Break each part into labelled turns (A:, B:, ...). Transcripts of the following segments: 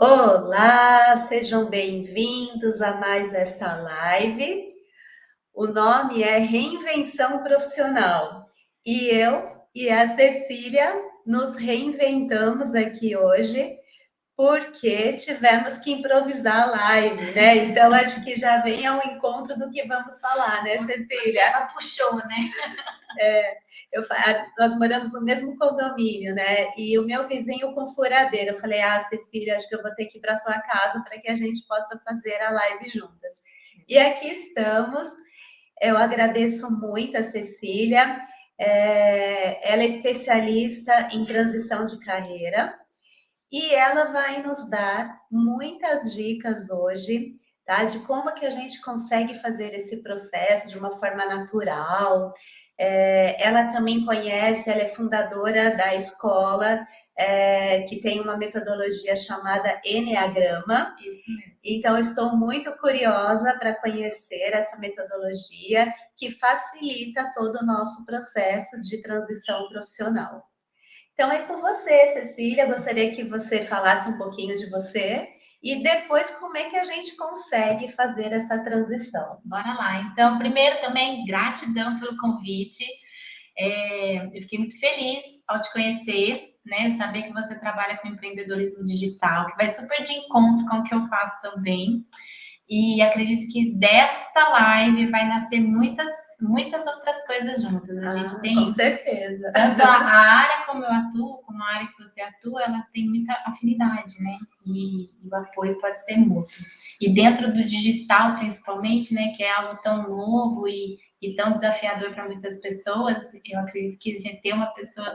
A: Olá, sejam bem-vindos a mais esta live. O nome é Reinvenção Profissional e eu e a Cecília nos reinventamos aqui hoje porque tivemos que improvisar a live, né? Então acho que já vem ao encontro do que vamos falar, né, Cecília?
B: Ela puxou, né?
A: Nós moramos no mesmo condomínio, né? E o meu vizinho com furadeira. Eu falei, Cecília, acho que eu vou ter que ir para sua casa para que a gente possa fazer a live juntas. E aqui estamos. Eu agradeço muito a Cecília. Ela é especialista em transição de carreira e ela vai nos dar muitas dicas hoje, tá? De como que a gente consegue fazer esse processo de uma forma natural. Ela também conhece, ela é fundadora da escola que tem uma metodologia chamada Enneagrama.
B: Isso mesmo.
A: Então, estou muito curiosa para conhecer essa metodologia que facilita todo o nosso processo de transição profissional. Então é com você, Cecília. Eu gostaria que você falasse um pouquinho de você e depois como é que a gente consegue fazer essa transição.
B: Bora lá. Então, primeiro também, gratidão pelo convite. Eu fiquei muito feliz ao te conhecer, né? Saber que você trabalha com empreendedorismo digital, que vai super de encontro com o que eu faço também. E acredito que desta live vai nascer muitas outras coisas juntas. A gente tem
A: com certeza.
B: tanto a área como eu atuo, como a área que você atua, ela tem muita afinidade, né? E o apoio pode ser mútuo. E dentro do digital, principalmente, né, que é algo tão novo e tão desafiador para muitas pessoas, eu acredito que a gente tem uma pessoa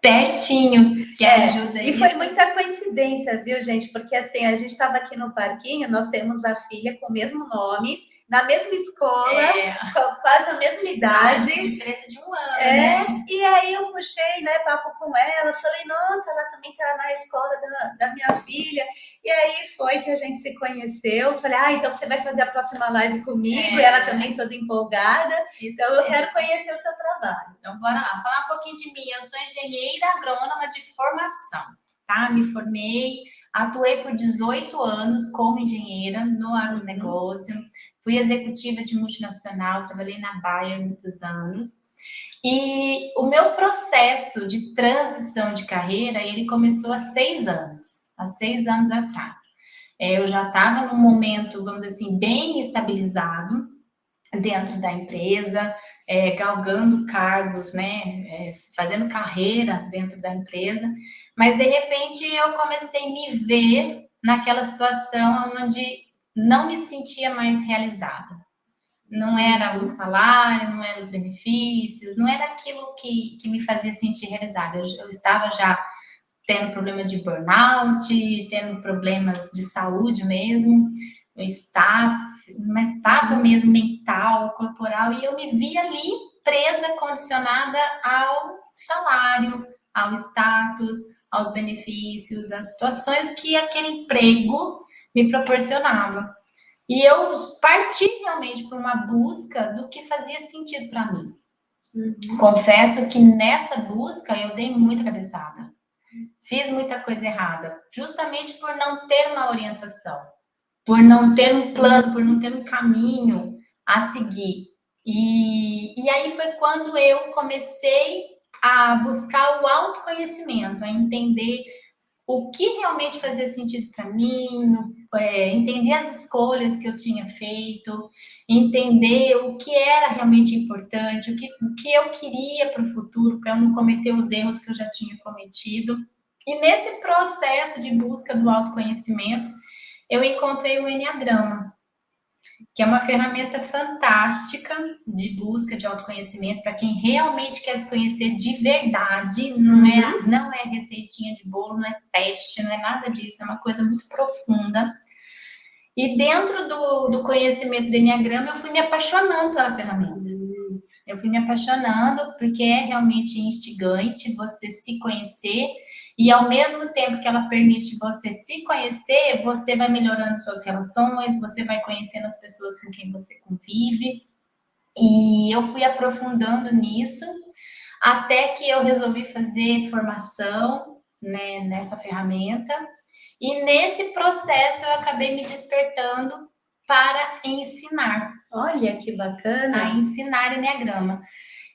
B: pertinho que ajuda
A: E
B: isso.
A: foi muita coincidência, viu, gente? Porque assim, a gente estava aqui no parquinho, nós temos a filha com o mesmo nome, na mesma escola, com quase a mesma idade.
B: Diferença de um ano, né?
A: E aí eu puxei, né, papo com ela, falei, nossa, ela também tá na escola da minha filha. E aí foi que a gente se conheceu. Falei, então você vai fazer a próxima live comigo, e ela também toda empolgada. Então eu quero conhecer o seu trabalho.
B: Então, bora lá. Falar um pouquinho de mim. Eu sou engenheira agrônoma de formação, tá? Me formei, atuei por 18 anos como engenheira no agronegócio. Fui executiva de multinacional, trabalhei na Bayer muitos anos. E o meu processo de transição de carreira, ele começou há 6 anos. Há 6 anos atrás. Eu já estava num momento, vamos dizer assim, bem estabilizado dentro da empresa, galgando cargos, né, fazendo carreira dentro da empresa, mas de repente eu comecei a me ver naquela situação onde não me sentia mais realizada. Não era o salário, não eram os benefícios, não era aquilo que me fazia sentir realizada. Eu estava já tendo problema de burnout, tendo problemas de saúde mesmo, uma estafa mesmo mental, corporal, e eu me via ali presa, condicionada ao salário, ao status, aos benefícios, às situações que aquele emprego me proporcionava. E eu parti realmente para uma busca do que fazia sentido para mim. Confesso que nessa busca eu dei muita cabeçada. Fiz muita coisa errada, justamente por não ter uma orientação, por não ter um plano, por não ter um caminho a seguir. E aí foi quando eu comecei a buscar o autoconhecimento, a entender o que realmente fazia sentido para mim, entender as escolhas que eu tinha feito, entender o que era realmente importante, o que eu queria para o futuro, para eu não cometer os erros que eu já tinha cometido. E nesse processo de busca do autoconhecimento, eu encontrei o Enneagrama, que é uma ferramenta fantástica de busca de autoconhecimento para quem realmente quer se conhecer de verdade. Não é receitinha de bolo, não é teste, não é nada disso, é uma coisa muito profunda. E dentro do conhecimento do Enneagrama, eu fui me apaixonando pela ferramenta. Eu fui me apaixonando porque é realmente instigante você se conhecer e ao mesmo tempo que ela permite você se conhecer, você vai melhorando suas relações, você vai conhecendo as pessoas com quem você convive. E eu fui aprofundando nisso até que eu resolvi fazer formação, né, nessa ferramenta. E nesse processo eu acabei me despertando para ensinar.
A: Olha que bacana.
B: A ensinar Enneagrama.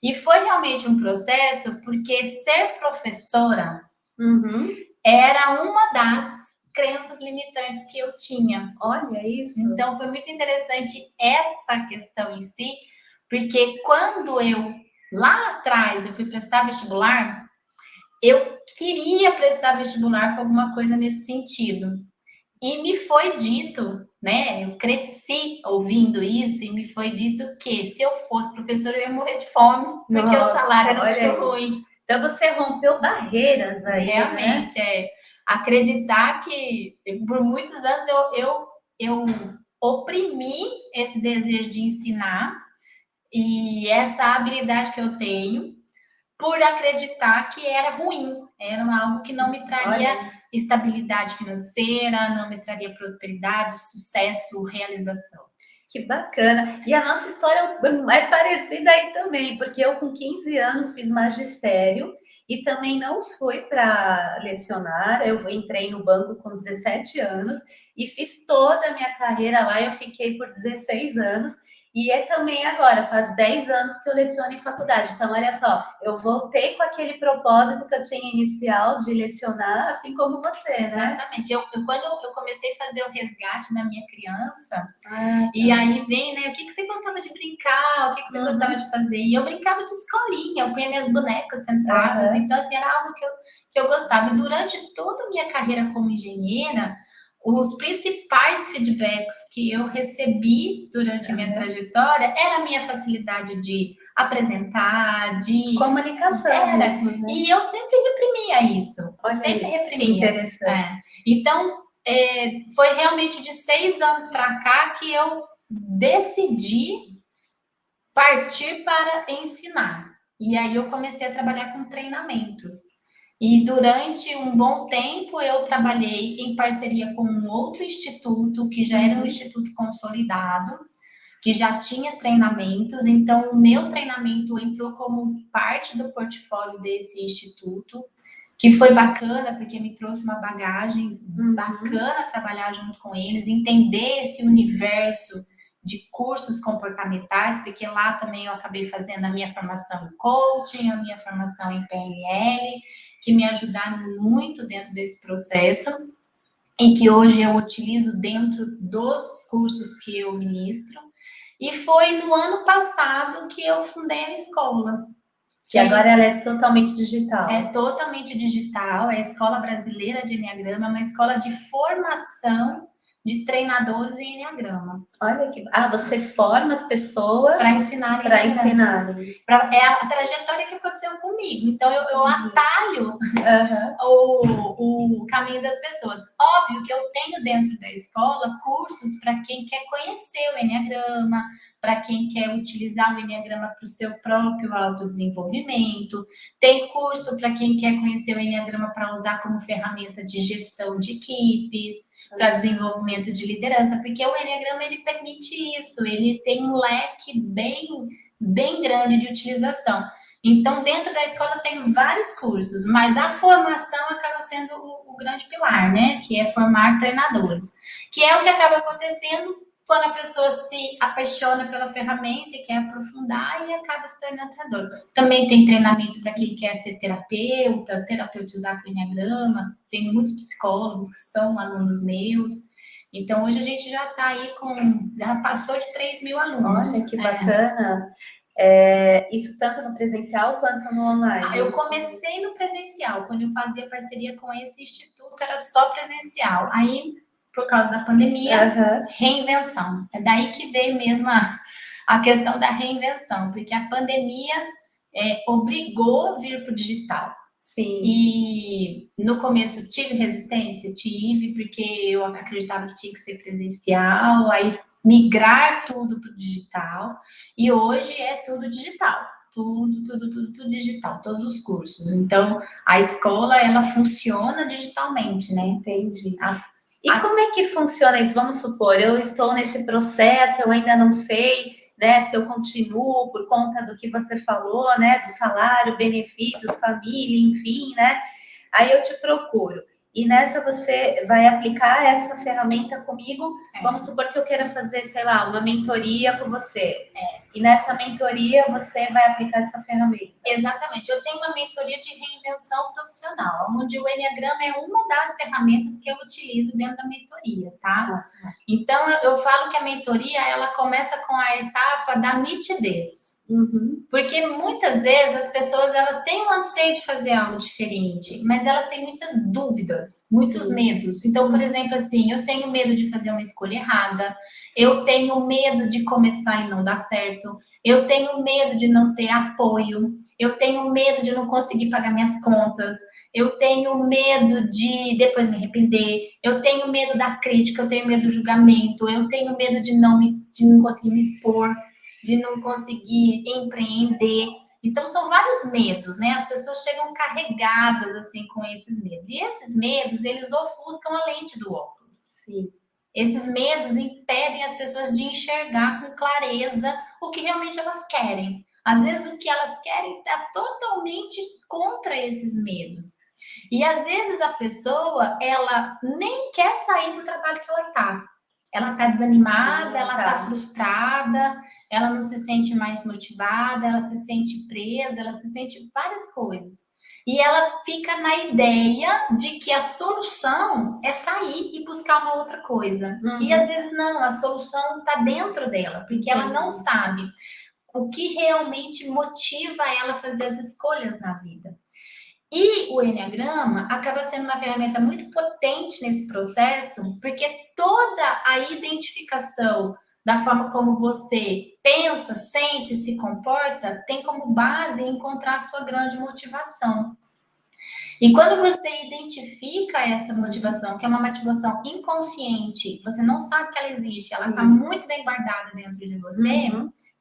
B: E foi realmente um processo, porque ser professora era uma das crenças limitantes que eu tinha.
A: Olha isso.
B: Então foi muito interessante essa questão em si, porque quando eu, lá atrás, eu fui prestar vestibular, eu queria prestar vestibular com alguma coisa nesse sentido. E me foi dito, né? Eu cresci ouvindo isso e me foi dito que se eu fosse professora eu ia morrer de fome, porque o salário era muito ruim.
A: Então você rompeu barreiras aí,
B: realmente,
A: né?
B: Acreditar que por muitos anos eu oprimi esse desejo de ensinar e essa habilidade que eu tenho por acreditar que era ruim, era algo que não me traria estabilidade financeira, não me traria prosperidade, sucesso, realização.
A: Que bacana. E a nossa história é parecida aí também, porque eu com 15 anos fiz magistério e também não fui para lecionar. Eu entrei no banco com 17 anos e fiz toda a minha carreira lá. Eu fiquei por 16 anos. E é também agora, faz 10 anos que eu leciono em faculdade. Então, olha só, eu voltei com aquele propósito que eu tinha inicial de lecionar, assim como você, né?
B: Exatamente. Quando eu comecei a fazer o resgate da minha criança, e aí vem, né, o que você gostava de brincar, o que você gostava de fazer? E eu brincava de escolinha, eu punha minhas bonecas sentadas, então, assim, era algo que eu gostava. E durante toda a minha carreira como engenheira, os principais feedbacks que eu recebi durante a minha trajetória era a minha facilidade de apresentar, de
A: comunicação mesmo, né?
B: E eu sempre reprimia isso. Reprimia.
A: Que interessante.
B: Então, foi realmente de 6 anos para cá que eu decidi partir para ensinar. E aí eu comecei a trabalhar com treinamentos. E durante um bom tempo eu trabalhei em parceria com um outro instituto, que já era um instituto consolidado, que já tinha treinamentos. Então, o meu treinamento entrou como parte do portfólio desse instituto, que foi bacana, porque me trouxe uma bagagem bacana trabalhar junto com eles, entender esse universo de cursos comportamentais, porque lá também eu acabei fazendo a minha formação em coaching, a minha formação em PNL, que me ajudaram muito dentro desse processo e que hoje eu utilizo dentro dos cursos que eu ministro. E foi no ano passado que eu fundei a escola.
A: Que agora ela é totalmente digital.
B: É totalmente digital, é a Escola Brasileira de Enneagrama, é uma escola de formação de treinadores em Enneagrama.
A: Olha que... você forma as pessoas
B: para ensinarem. É a trajetória que aconteceu comigo. Então, eu atalho o caminho das pessoas. Óbvio que eu tenho dentro da escola cursos para quem quer conhecer o Enneagrama, para quem quer utilizar o Enneagrama para o seu próprio autodesenvolvimento. Tem curso para quem quer conhecer o Enneagrama para usar como ferramenta de gestão de equipes, para desenvolvimento de liderança, porque o Enneagrama ele permite isso, ele tem um leque bem grande de utilização. Então, dentro da escola tem vários cursos, mas a formação acaba sendo o grande pilar, né? Que é formar treinadores, que é o que acaba acontecendo quando a pessoa se apaixona pela ferramenta e quer aprofundar e acaba se tornando treinador. Também tem treinamento para quem quer ser terapeuta, terapeutizar com o Enneagrama. Tem muitos psicólogos que são alunos meus. Então, hoje a gente já está aí já passou de 3 mil alunos.
A: Olha, que bacana. Isso tanto no presencial quanto no online?
B: Eu comecei no presencial. Quando eu fazia parceria com esse instituto, era só presencial. Aí, por causa da pandemia, reinvenção. É daí que veio mesmo a questão da reinvenção, porque a pandemia obrigou a vir para o digital.
A: Sim.
B: E no começo tive resistência? Tive, porque eu acreditava que tinha que ser presencial, aí migrar tudo para o digital, e hoje é tudo digital. Tudo digital, todos os cursos. Então, a escola, ela funciona digitalmente, né?
A: Entendi. E como é que funciona isso? Vamos supor, eu estou nesse processo, eu ainda não sei, né, se eu continuo por conta do que você falou, né, do salário, benefícios, família, enfim, né? Aí eu te procuro. E nessa você vai aplicar essa ferramenta comigo. Vamos supor que eu queira fazer, sei lá, uma mentoria com você. E nessa mentoria você vai aplicar essa ferramenta.
B: Exatamente. Eu tenho uma mentoria de reinvenção profissional, onde o Enneagrama é uma das ferramentas que eu utilizo dentro da mentoria, tá? Então, eu falo que a mentoria, ela começa com a etapa da nitidez. Porque muitas vezes as pessoas, elas têm um anseio de fazer algo diferente, mas elas têm muitas dúvidas, muitos medos. Então, por exemplo, assim, eu tenho medo de fazer uma escolha errada, eu tenho medo de começar e não dar certo, eu tenho medo de não ter apoio, eu tenho medo de não conseguir pagar minhas contas, eu tenho medo de depois me arrepender, eu tenho medo da crítica, eu tenho medo do julgamento, eu tenho medo de não conseguir me expor, de não conseguir empreender. Então, são vários medos, né? As pessoas chegam carregadas, assim, com esses medos. E esses medos, eles ofuscam a lente do óculos.
A: Sim.
B: Esses medos impedem as pessoas de enxergar com clareza o que realmente elas querem. Às vezes, o que elas querem está totalmente contra esses medos. E, às vezes, a pessoa, ela nem quer sair do trabalho que ela está. Ela está desanimada, ela está frustrada, ela não se sente mais motivada, ela se sente presa, ela se sente várias coisas. E ela fica na ideia de que a solução é sair e buscar uma outra coisa. E às vezes não, a solução está dentro dela, porque ela não sabe o que realmente motiva ela a fazer as escolhas na vida. E o Enneagrama acaba sendo uma ferramenta muito potente nesse processo, porque toda a identificação da forma como você pensa, sente, se comporta, tem como base encontrar a sua grande motivação. E quando você identifica essa motivação, que é uma motivação inconsciente, você não sabe que ela existe, ela está muito bem guardada dentro de você,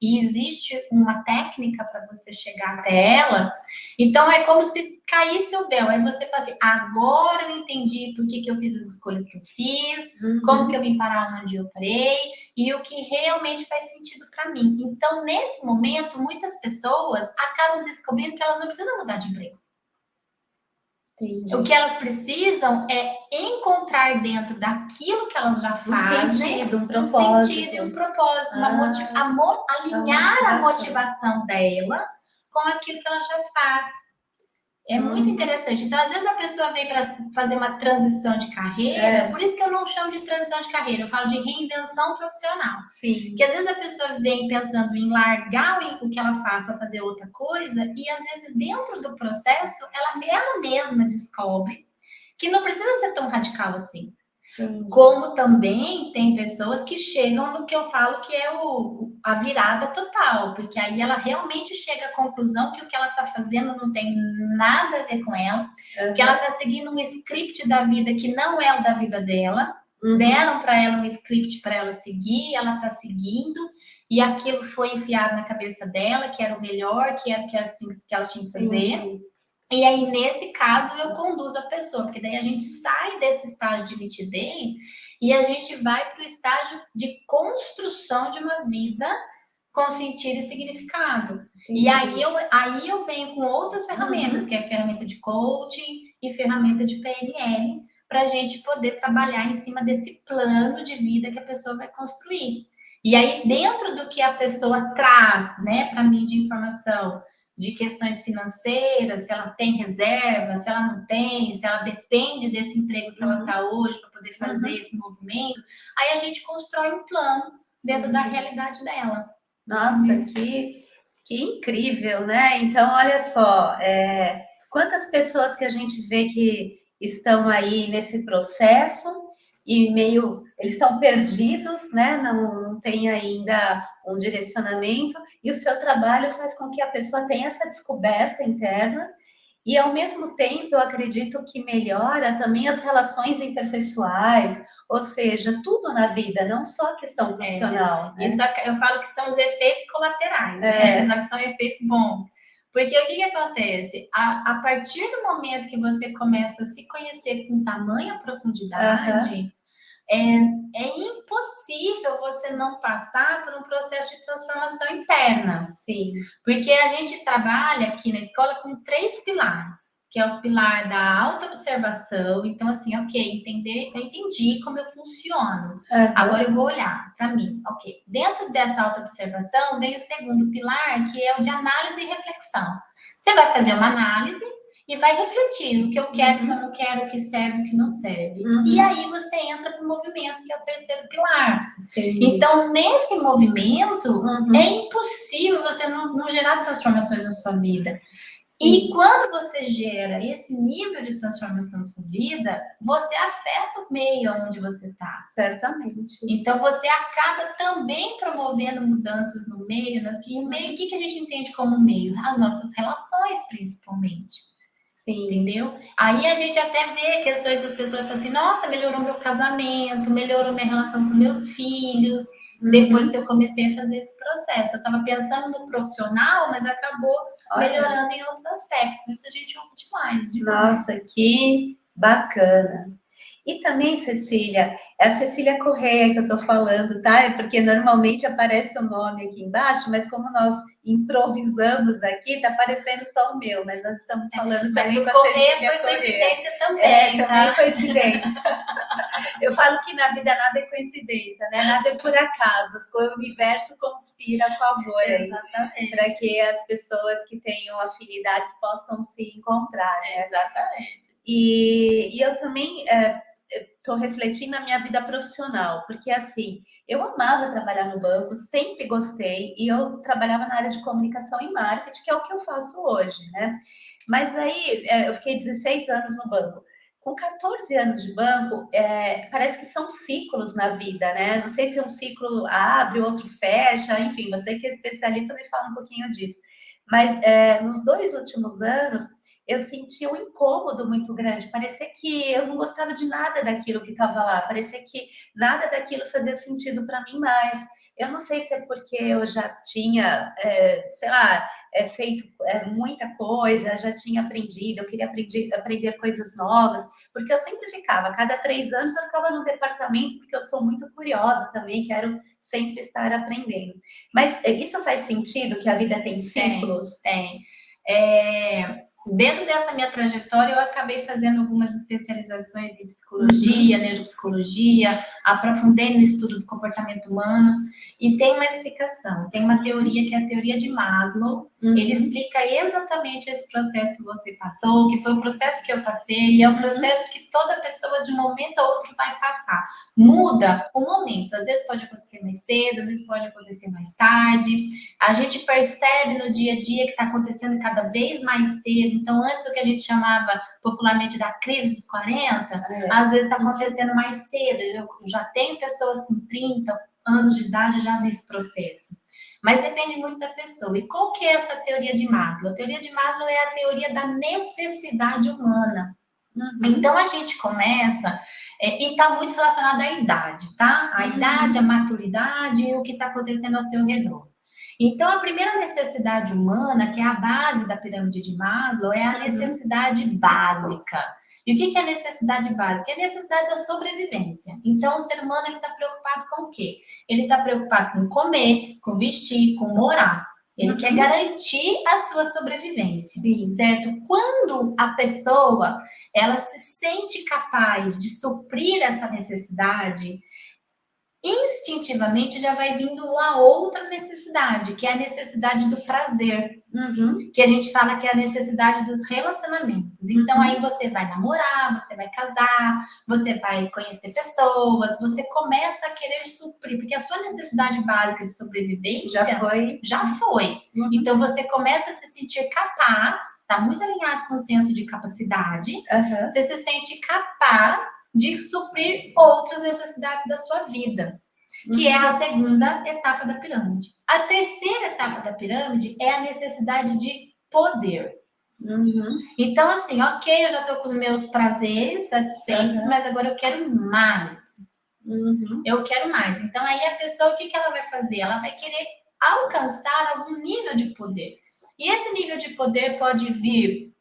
B: e existe uma técnica para você chegar até ela, então é como se caísse o véu. Aí você fala assim, agora eu entendi por que eu fiz as escolhas que eu fiz, como que eu vim parar onde eu parei, e o que realmente faz sentido para mim. Então, nesse momento, muitas pessoas acabam descobrindo que elas não precisam mudar de emprego. Entendi. O que elas precisam é encontrar dentro daquilo que elas já fazem
A: um sentido
B: e um propósito, alinhar a motivação dela com aquilo que ela já faz. É muito interessante. Então, às vezes a pessoa vem para fazer uma transição de carreira, por isso que eu não chamo de transição de carreira, eu falo de reinvenção profissional.
A: Sim.
B: Porque às vezes a pessoa vem pensando em largar o que ela faz para fazer outra coisa, e às vezes dentro do processo, ela mesma descobre que não precisa ser tão radical assim. Como também tem pessoas que chegam no que eu falo que é a virada total, porque aí ela realmente chega à conclusão que o que ela está fazendo não tem nada a ver com ela, que ela está seguindo um script da vida que não é o da vida dela, deram para ela um script para ela seguir, ela está seguindo, e aquilo foi enfiado na cabeça dela, que era o melhor, que era o que ela tinha que fazer. E aí, nesse caso, eu conduzo a pessoa, porque daí a gente sai desse estágio de nitidez e a gente vai para o estágio de construção de uma vida com sentido e significado. Entendi. E aí eu venho com outras ferramentas, que é a ferramenta de coaching e ferramenta de PNL, para a gente poder trabalhar em cima desse plano de vida que a pessoa vai construir. E aí, dentro do que a pessoa traz, né, para mim de informação, de questões financeiras, se ela tem reserva, se ela não tem, se ela depende desse emprego que ela está hoje para poder fazer esse movimento, aí a gente constrói um plano dentro da realidade dela.
A: Nossa, que incrível, né? Então, olha só, quantas pessoas que a gente vê que estão aí nesse processo e eles estão perdidos, né? Não tem ainda um direcionamento, e o seu trabalho faz com que a pessoa tenha essa descoberta interna, e ao mesmo tempo eu acredito que melhora também as relações interpessoais, ou seja, tudo na vida, não só a questão profissional. Né?
B: Isso eu falo que são os efeitos colaterais, né? Só que são efeitos bons. Porque o que acontece? A partir do momento que você começa a se conhecer com tamanha profundidade, é impossível você não passar por um processo de transformação interna.
A: Sim.
B: Porque a gente trabalha aqui na escola com 3 pilares. que é o pilar da autoobservação. Então, assim, ok, eu entendi como eu funciono. Agora eu vou olhar para mim. Ok, dentro dessa autoobservação, vem o segundo pilar, que é o de análise e reflexão. Você vai fazer uma análise e vai refletir o que eu quero, o que eu não quero, o que serve, o que não serve. E aí você entra para o movimento, que é o terceiro pilar.
A: Entendi.
B: Então, nesse movimento, é impossível você não gerar transformações na sua vida. E quando você gera esse nível de transformação na sua vida, você afeta o meio onde você está.
A: Certamente.
B: Então, você acaba também promovendo mudanças no meio. E o meio, o que a gente entende como meio? As nossas relações, principalmente.
A: Sim.
B: Entendeu? Aí a gente até vê questões das pessoas que assim, nossa, melhorou meu casamento, melhorou minha relação com meus filhos, depois que eu comecei a fazer esse processo. Eu estava pensando no profissional, mas acabou melhorando em outros aspectos. Isso a gente ouve demais.
A: Nossa, que bacana. E também, Cecília, é a Cecília Correia que eu tô falando, tá? É porque normalmente aparece o nome aqui embaixo, mas como nós improvisamos aqui, tá aparecendo só o meu, mas nós estamos falando também
B: com
A: a
B: Correia.
A: Cecília
B: Foi coincidência
A: Correia.
B: também,
A: também coincidência. Eu falo que na vida nada é coincidência, né? Nada é por acaso, o universo conspira a favor aí, para que as pessoas que tenham afinidades possam se encontrar, né?
B: Exatamente.
A: E eu também estou refletindo na minha vida profissional, porque assim, eu amava trabalhar no banco, sempre gostei, e eu trabalhava na área de comunicação e marketing, que é o que eu faço hoje, né? Mas aí eu fiquei 16 anos no banco. Com 14 anos de banco, parece que são ciclos na vida, né? Não sei se um ciclo abre, outro fecha, enfim, você que é especialista me fala um pouquinho disso. Mas nos 2 últimos anos, eu senti um incômodo muito grande. Parecia que eu não gostava de nada daquilo que estava lá. Parecia que nada daquilo fazia sentido para mim mais. Eu não sei se é porque eu já tinha, sei lá, feito muita coisa, já tinha aprendido, eu queria aprender coisas novas, porque eu sempre ficava, a cada 3 anos eu ficava no departamento, porque eu sou muito curiosa também, quero sempre estar aprendendo. Mas isso faz sentido, que a vida tem ciclos?
B: Tem. Dentro dessa minha trajetória, eu acabei fazendo algumas especializações em psicologia, neuropsicologia, aprofundei no estudo do comportamento humano, e tem uma explicação, tem uma teoria que é a teoria de Maslow. Ele explica exatamente esse processo que você passou, que foi o processo que eu passei, e é um processo que toda pessoa, de um momento a outro, vai passar. Muda o momento, às vezes pode acontecer mais cedo, às vezes pode acontecer mais tarde. A gente percebe no dia a dia que está acontecendo cada vez mais cedo. Então, antes o que a gente chamava popularmente da crise dos 40, às vezes está acontecendo mais cedo. Eu já tenho pessoas com 30 anos de idade já nesse processo. Mas depende muito da pessoa. E qual que é essa teoria de Maslow? A teoria de Maslow é a teoria da necessidade humana. Então, a gente começa, e está muito relacionado à idade, tá? A idade, a maturidade e o que está acontecendo ao seu redor. Então, a primeira necessidade humana, que é a base da pirâmide de Maslow, é a necessidade básica. E o que é a necessidade básica? É a necessidade da sobrevivência. Então, o ser humano está preocupado com o quê? Ele está preocupado com comer, com vestir, com morar. Ele quer garantir a sua sobrevivência, certo? Quando a pessoa ela se sente capaz de suprir essa necessidade, instintivamente já vai vindo a outra necessidade, que é a necessidade do prazer, que a gente fala que é a necessidade dos relacionamentos. Então, aí você vai namorar, você vai casar, você vai conhecer pessoas, você começa a querer suprir, porque a sua necessidade básica de sobrevivência já foi. Então, você começa a se sentir capaz, está muito alinhado com o senso de capacidade, você se sente capaz de suprir outras necessidades da sua vida, que é a segunda etapa da pirâmide. A terceira etapa da pirâmide é a necessidade de poder. Então, assim, ok, eu já estou com os meus prazeres satisfeitos, mas agora eu quero mais. Eu quero mais. Então, aí a pessoa, o que ela vai fazer? Ela vai querer alcançar algum nível de poder. E esse nível de poder pode vir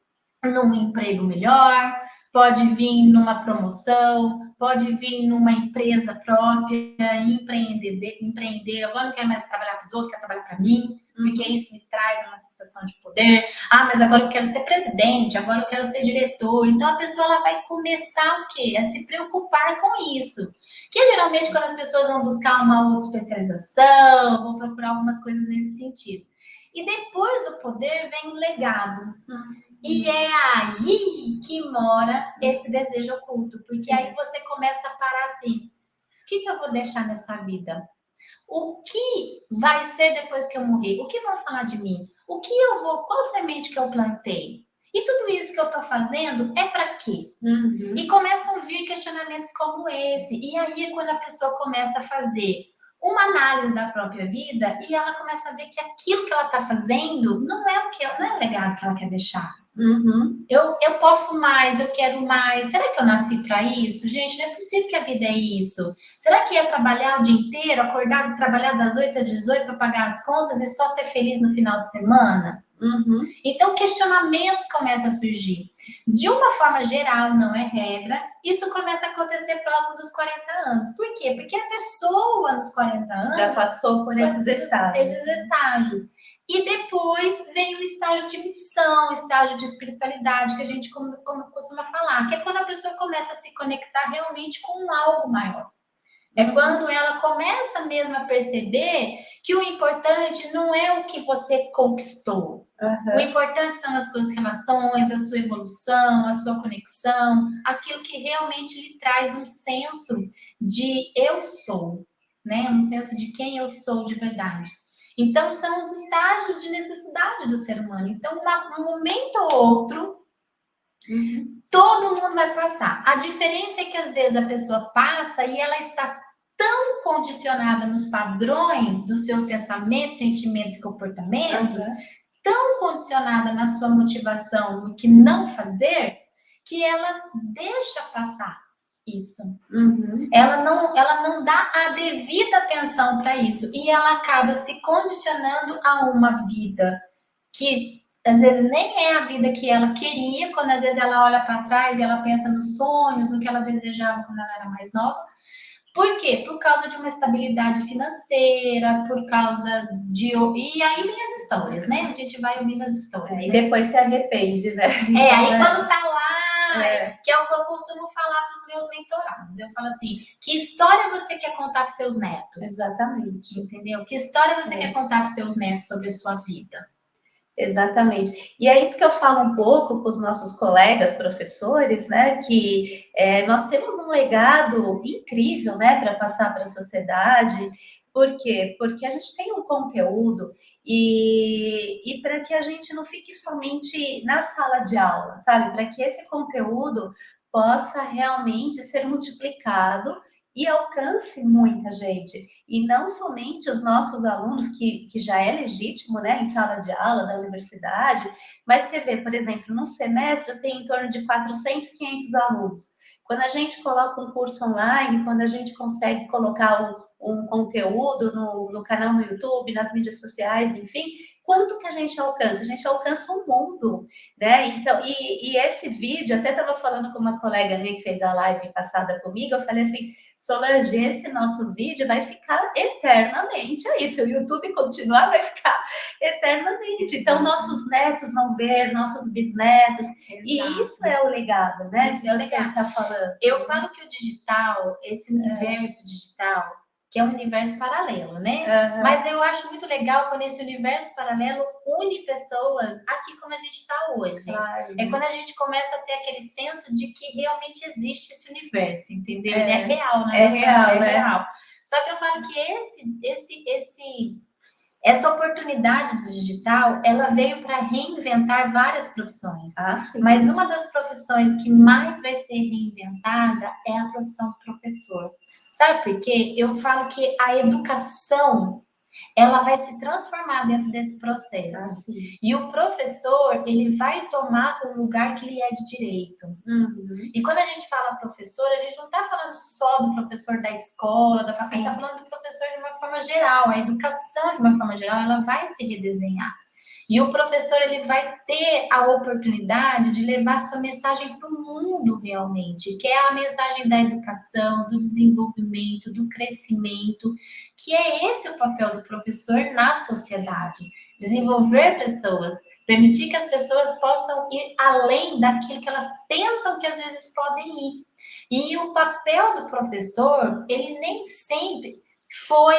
B: num emprego melhor, pode vir numa promoção, pode vir numa empresa própria, empreender. Agora não quero mais trabalhar para os outros, quero trabalhar para mim, porque isso me traz uma sensação de poder. Ah, mas agora eu quero ser presidente, agora eu quero ser diretor. Então a pessoa ela vai começar o quê? A se preocupar com isso. Que geralmente quando as pessoas vão buscar uma outra especialização, vão procurar algumas coisas nesse sentido. E depois do poder vem o legado. E é aí que mora esse desejo oculto. Porque aí você começa a parar assim, o que eu vou deixar nessa vida? O que vai ser depois que eu morrer? O que vão falar de mim? Qual semente que eu plantei? E tudo isso que eu tô fazendo é para quê? E começam a vir questionamentos como esse. E aí é quando a pessoa começa a fazer uma análise da própria vida e ela começa a ver que aquilo que ela está fazendo não é o legado que ela quer deixar. Eu posso mais, eu quero mais. Será que eu nasci para isso? Gente, não é possível que a vida é isso. Será que é trabalhar o dia inteiro, acordar, trabalhar das 8 às 18 para pagar as contas e só ser feliz no final de semana? Então, questionamentos começam a surgir. De uma forma geral, não é regra, isso começa a acontecer próximo dos 40 anos. Por quê? Porque a pessoa nos 40 anos
A: já passou por esses estágios.
B: E depois vem o estágio de missão, estágio de espiritualidade, que a gente como costuma falar, que é quando a pessoa começa a se conectar realmente com algo maior. É quando ela começa mesmo a perceber que o importante não é o que você conquistou. O importante são as suas relações, a sua evolução, a sua conexão, aquilo que realmente lhe traz um senso de eu sou, né? Um senso de quem eu sou de verdade. Então, são os estágios de necessidade do ser humano. Então, um momento ou outro, todo mundo vai passar. A diferença é que, às vezes, a pessoa passa e ela está tão condicionada nos padrões dos seus pensamentos, sentimentos e comportamentos, tão condicionada na sua motivação, no que não fazer, que ela deixa passar isso. Ela não dá a devida atenção para isso e ela acaba se condicionando a uma vida que às vezes nem é a vida que ela queria, quando às vezes ela olha para trás e ela pensa nos sonhos, no que ela desejava quando ela era mais nova. Por quê? Por causa de uma estabilidade financeira, por causa de... E aí vem as histórias, né? A gente vai ouvindo as histórias.
A: E depois se arrepende, né?
B: Aí quando tá lá, que é o que eu costumo falar para os meus mentorados. Eu falo assim, que história você quer contar para os seus netos?
A: Exatamente.
B: Entendeu? Que história você quer contar para os seus netos sobre a sua vida?
A: Exatamente. E é isso que eu falo um pouco com os nossos colegas professores, né? Que nós temos um legado incrível, né, para passar para a sociedade. Por quê? Porque a gente tem um conteúdo e para que a gente não fique somente na sala de aula, sabe? Para que esse conteúdo possa realmente ser multiplicado e alcance muita gente. E não somente os nossos alunos, que já é legítimo, né, em sala de aula da universidade, mas você vê, por exemplo, no semestre tem em torno de 400, 500 alunos. Quando a gente coloca um curso online, quando a gente consegue colocar um conteúdo no canal no YouTube, nas mídias sociais, enfim, quanto que a gente alcança? A gente alcança o mundo, né? Então, e esse vídeo, até estava falando com uma colega minha que fez a live passada comigo, eu falei assim, Solange, esse nosso vídeo vai ficar eternamente aí. Se o YouTube continuar, vai ficar eternamente. Então, nossos netos vão ver, nossos bisnetos. Exato. E isso é o legado, né?
B: Isso é o legado.
A: Tá falando.
B: Eu falo que o digital, esse universo digital, que é um universo paralelo, né? Mas eu acho muito legal quando esse universo paralelo une pessoas aqui como a gente está hoje.
A: Claro.
B: É quando a gente começa a ter aquele senso de que realmente existe esse universo, entendeu? Ele é real, né?
A: É real, né?
B: Real. Só que eu falo que essa oportunidade do digital, ela veio para reinventar várias profissões.
A: Sim.
B: Mas uma das profissões que mais vai ser reinventada é a profissão de professor. Sabe por quê? Eu falo que a educação, ela vai se transformar dentro desse processo. E o professor, ele vai tomar o lugar que lhe é de direito. E quando a gente fala professor, a gente não está falando só do professor da escola, da faculdade, está falando do professor de uma forma geral. A educação, de uma forma geral, ela vai se redesenhar. E o professor, ele vai ter a oportunidade de levar sua mensagem para o mundo realmente, que é a mensagem da educação, do desenvolvimento, do crescimento, que é esse o papel do professor na sociedade. Desenvolver pessoas, permitir que as pessoas possam ir além daquilo que elas pensam que às vezes podem ir. E o papel do professor, ele nem sempre foi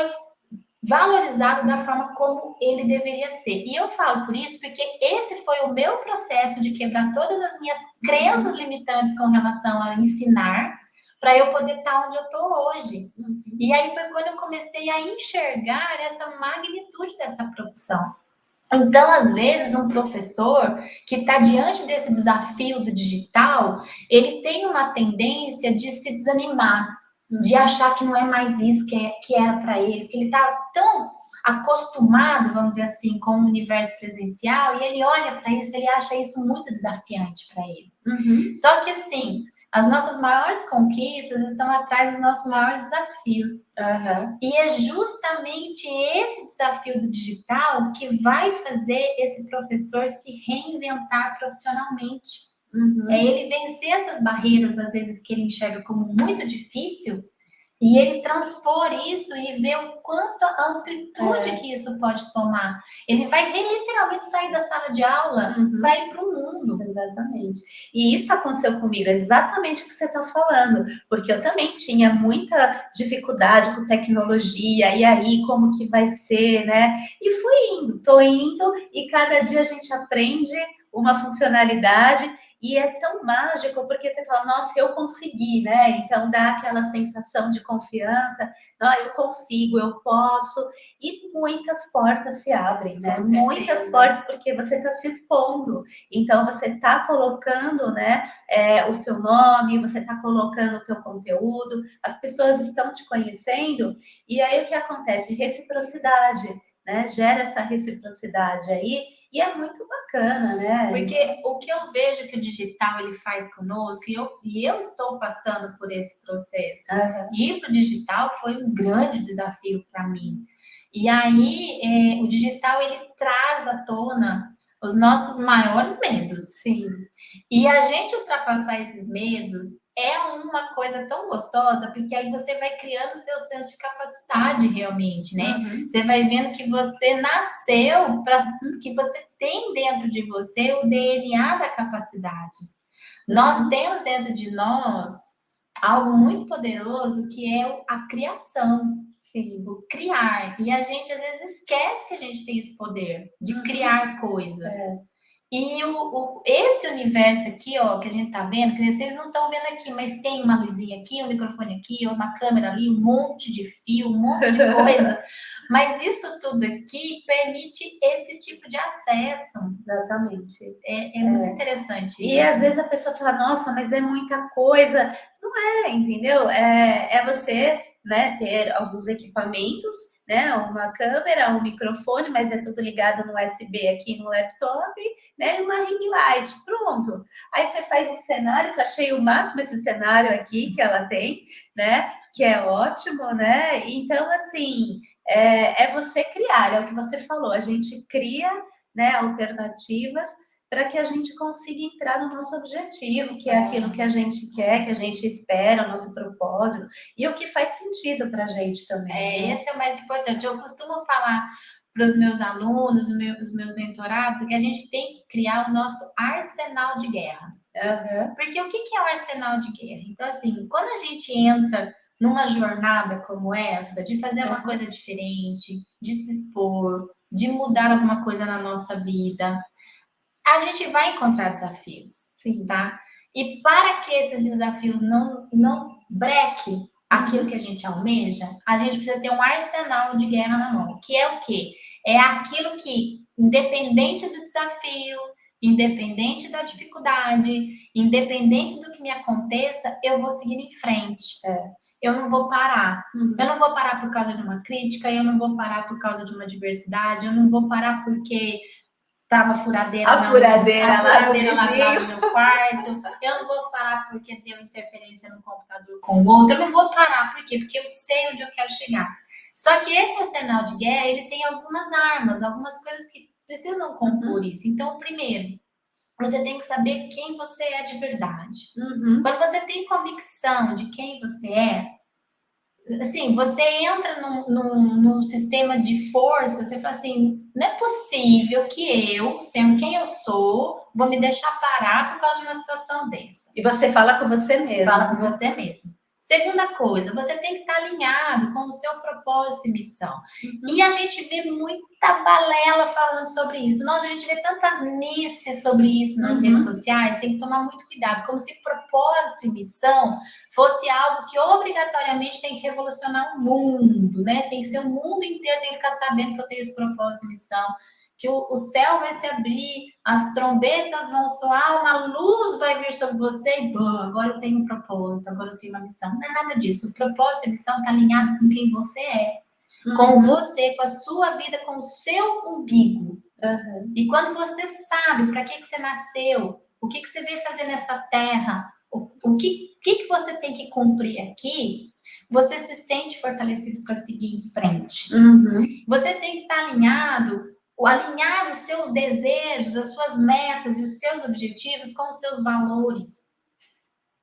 B: valorizado da forma como ele deveria ser. E eu falo por isso porque esse foi o meu processo de quebrar todas as minhas crenças limitantes com relação a ensinar, para eu poder estar onde eu estou hoje. E aí foi quando eu comecei a enxergar essa magnitude dessa profissão. Então, às vezes, um professor que está diante desse desafio do digital, ele tem uma tendência de se desanimar, de achar que não é mais isso que era para ele, porque ele está tão acostumado, vamos dizer assim, com o universo presencial, e ele olha para isso, ele acha isso muito desafiante para ele. Só que, assim, as nossas maiores conquistas estão atrás dos nossos maiores desafios. E é justamente esse desafio do digital que vai fazer esse professor se reinventar profissionalmente. É ele vencer essas barreiras, às vezes, que ele enxerga como muito difícil, e ele transpor isso e ver o quanto a amplitude que isso pode tomar. Ele vai literalmente sair da sala de aula para ir para o mundo.
A: Exatamente. E isso aconteceu comigo, exatamente o que você está falando, porque eu também tinha muita dificuldade com tecnologia, e aí como que vai ser, né? E fui indo, tô indo, e cada dia a gente aprende uma funcionalidade, e é tão mágico, porque você fala, nossa, eu consegui, né? Então dá aquela sensação de confiança, não, eu consigo, eu posso, e muitas portas se abrem, né? Muitas portas, porque você está se expondo, então você está colocando, né, o seu nome, você está colocando o teu conteúdo, as pessoas estão te conhecendo, e aí o que acontece? Reciprocidade, né? Gera essa reciprocidade aí, e é muito bacana, né?
B: Porque o que eu vejo que o digital ele faz conosco, e eu estou passando por esse processo, ir para o digital foi um grande desafio para mim. E aí, o digital ele traz à tona os nossos maiores medos.
A: Sim.
B: E a gente ultrapassar esses medos é uma coisa tão gostosa, porque aí você vai criando o seu senso de capacidade realmente, né? Você vai vendo que você nasceu para que você tem dentro de você o DNA da capacidade. Nós temos dentro de nós algo muito poderoso que é a criação. Sim, o criar. E a gente às vezes esquece que a gente tem esse poder de criar coisas. E esse universo aqui, ó, que a gente tá vendo, que vocês não estão vendo aqui, mas tem uma luzinha aqui, um microfone aqui, uma câmera ali, um monte de fio, um monte de coisa. Mas isso tudo aqui permite esse tipo de acesso.
A: Exatamente.
B: É muito interessante isso.
A: E às vezes a pessoa fala, nossa, mas é muita coisa. Não é, entendeu? É você, né, ter alguns equipamentos, né, uma câmera, um microfone, mas é tudo ligado no USB aqui no laptop, né, e uma ring light, pronto. Aí você faz esse cenário, que eu achei o máximo esse cenário aqui que ela tem, né, que é ótimo, né? Então, assim, é você criar, é o que você falou, a gente cria, né, alternativas para que a gente consiga entrar no nosso objetivo, que é aquilo que a gente quer, que a gente espera, o nosso propósito, e o que faz sentido para a gente também.
B: Né? Esse é o mais importante. Eu costumo falar para os meus alunos, os meus mentorados, que a gente tem que criar o nosso arsenal de guerra. Porque o que é o arsenal de guerra? Então, assim, quando a gente entra numa jornada como essa, de fazer uma coisa diferente, de se expor, de mudar alguma coisa na nossa vida, a gente vai encontrar desafios, sim, tá? E para que esses desafios não brequem aquilo que a gente almeja, a gente precisa ter um arsenal de guerra na mão, que é o quê? É aquilo que, independente do desafio, independente da dificuldade, independente do que me aconteça, eu vou seguir em frente. Eu não vou parar. Eu não vou parar por causa de uma crítica, eu não vou parar por causa de uma adversidade, eu não vou parar porque tava a furadeira lá no meu quarto. Eu não vou parar porque deu interferência no computador com o outro. Eu não vou parar, por quê? Porque eu sei onde eu quero chegar. Só que esse arsenal de guerra, ele tem algumas armas, algumas coisas que precisam compor isso. Então, primeiro, você tem que saber quem você é de verdade. Quando você tem convicção de quem você é, assim, você entra num sistema de força, você fala assim, não é possível que eu, sendo quem eu sou, vou me deixar parar por causa de uma situação dessa.
A: E você fala com você mesmo.
B: Fala com você mesmo. Segunda coisa, você tem que estar alinhado com o seu propósito e missão. E a gente vê muita balela falando sobre isso. Nossa, a gente vê tantas misses sobre isso nas redes sociais. Tem que tomar muito cuidado. Como se propósito e missão fosse algo que obrigatoriamente tem que revolucionar o mundo, né? Tem que ser o mundo inteiro, tem que ficar sabendo que eu tenho esse propósito e missão. Que o céu vai se abrir, as trombetas vão soar, uma luz vai vir sobre você e agora eu tenho um propósito, agora eu tenho uma missão. Não é nada disso. O propósito e a missão está alinhado com quem você é, com você, com a sua vida, com o seu umbigo. E quando você sabe para que você nasceu, o que você veio fazer nessa terra, o que você tem que cumprir aqui, você se sente fortalecido para seguir em frente. Você tem que estar alinhar os seus desejos, as suas metas e os seus objetivos com os seus valores.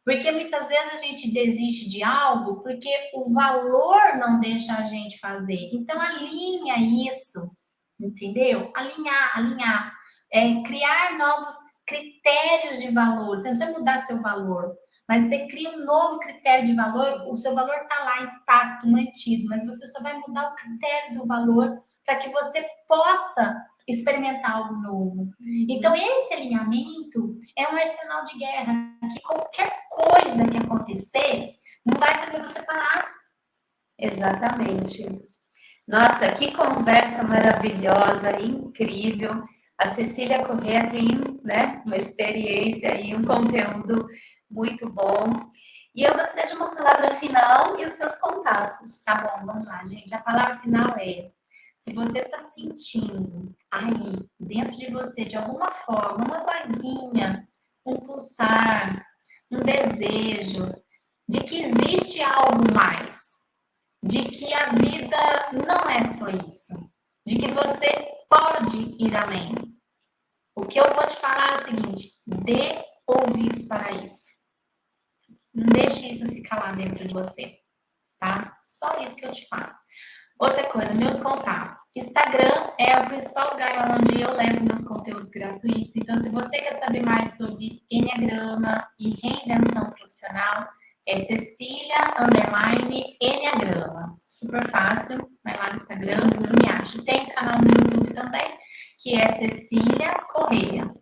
B: Porque muitas vezes a gente desiste de algo porque o valor não deixa a gente fazer. Então, alinha isso, entendeu? Alinhar. Criar novos critérios de valor. Você não precisa mudar seu valor, mas você cria um novo critério de valor, o seu valor está lá intacto, mantido, mas você só vai mudar o critério do valor para que você possa experimentar algo novo. Então, esse alinhamento é um arsenal de guerra, que qualquer coisa que acontecer não vai fazer você parar.
A: Exatamente. Nossa, que conversa maravilhosa, incrível. A Cecília Corrêa tem, né, uma experiência e um conteúdo muito bom. E eu gostaria de uma palavra final e os seus contatos.
B: Tá bom, vamos lá, gente. A palavra final é: se você está sentindo aí, dentro de você, de alguma forma, uma vozinha, um pulsar, um desejo de que existe algo mais, de que a vida não é só isso, de que você pode ir além. O que eu vou te falar é o seguinte: dê ouvidos para isso. Não deixe isso se calar dentro de você, tá? Só isso que eu te falo. Outra coisa, meus contatos. Instagram é o principal lugar onde eu levo meus conteúdos gratuitos. Então, se você quer saber mais sobre Enneagrama e reinvenção profissional, é Cecília_Enneagrama. Super fácil, vai lá no Instagram e me acha. Tem um canal no YouTube também, que é Cecília Corrêa.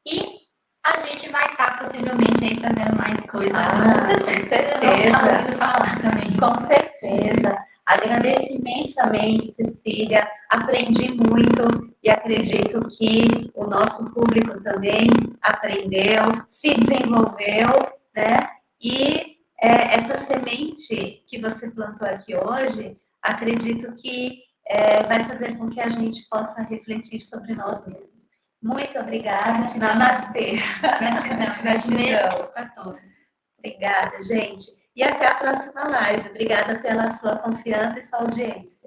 B: E a gente vai estar possivelmente aí fazendo mais coisas juntas.
A: Com certeza.
B: Falar também.
A: Com certeza. Agradeço imensamente, Cecília. Aprendi muito e acredito que o nosso público também aprendeu, se desenvolveu, né? E essa semente que você plantou aqui hoje, acredito que vai fazer com que a gente possa refletir sobre nós mesmos. Muito obrigada. Namastê.
B: Gratidão para todos.
A: Obrigada, gente. E até a próxima live. Obrigada pela sua confiança e sua audiência.